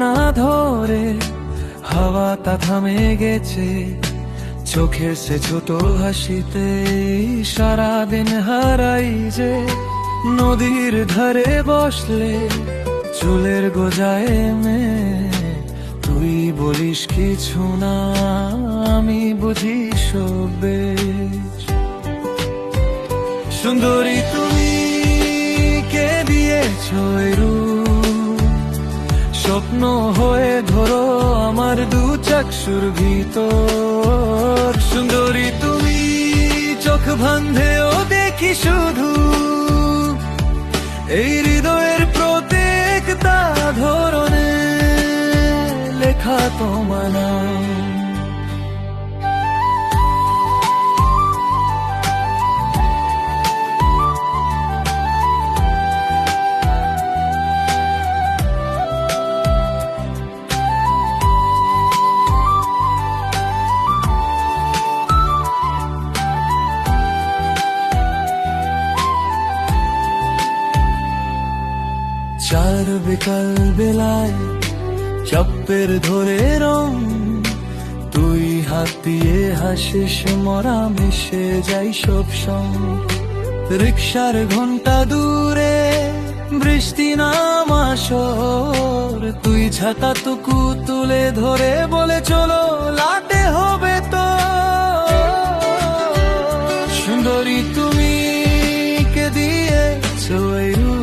না ধরে, হাওয়াটা থামে গেছে চোখের সে ছোট হাসিতে। সারাদিন হারাই যে নদীর ধারে বসলে, চুলের গোজায় তুই বলিস কিছু না, আমি বুঝি সব বেশ। সুন্দরী তুমি কে দিয়েছো এই রূপ, স্বপ্ন হয়ে ধরো আমার দু চক্ষুর ভিতর। সুন্দরী তুমি চোখ বাঁধেও দেখি শুধু, এই হৃদয়ের প্রত্যেকটা ধরনে লেখা তোমার নাম। চার বিকাল বেলায় চাপের ধরে রং, তুই হাত দিয়ে হাসিস মরা মিশে যাই সব সঙ্গ। রিক্সার ঘন্টা দূরে বৃষ্টি নামা শহর, তুই ছাতা টুকু তুলে ধরে বলে চলো লাটে হবে তো। সুন্দরী তুমি কে দিয়েছো এই রূপ,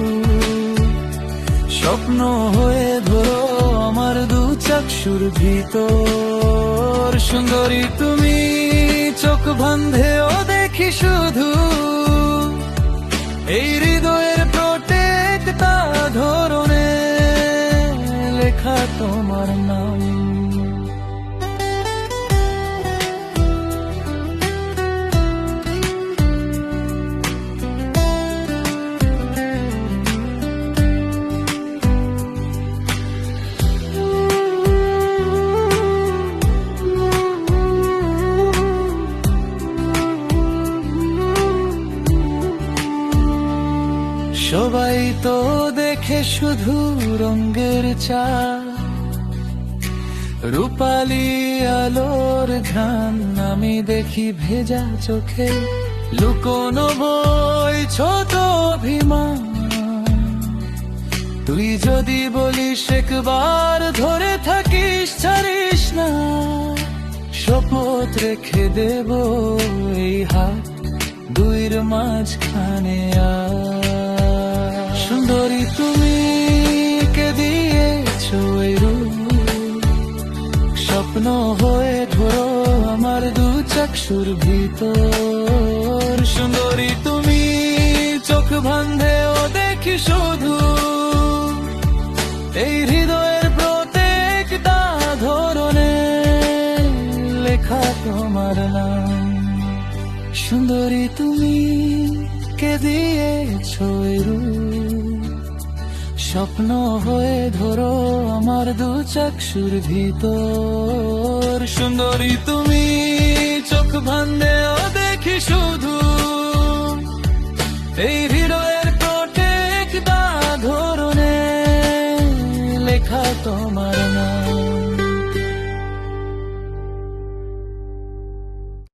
স্বপ্ন হয়ে ধরো আমার দু চক্ষুর ভিতর। সুন্দরী তুমি চোখ বাঁধেও দেখি শুধু, এই হৃদয়ের প্রত্যেকটা ধরনে লেখা তোমার নাম। সবাই তো দেখে শুধু রঙের চাঁদ, রূপালি আলোর ঘ্রাণ, আমি দেখি ভেজা চোখে লুকোনো বই ছোট অভিমান। তুই যদি বলিস একবার ধরে থাকিস ছাড়িস না, শপথ রেখে দেব এই হাত দুইর মাঝখানে। সুন্দরী তুমি কে দিয়েছো এই রূপ, স্বপ্ন হয়ে ধরো আমার দু চক্ষুর ভিতর। সুন্দরী তুমি চোখ বাঁধেও দেখি শুধু, এই হৃদয়ের প্রত্যেকটা ধরনে লেখা তোমার নাম। সুন্দরী তুমি কে দিয়েছো এই রূপ, স্বপ্ন হয়ে ধরো আমার দু চক্ষুর ভিতর। সুন্দরী তুমি চোখ বাঁধেও দেখি শুধু, এই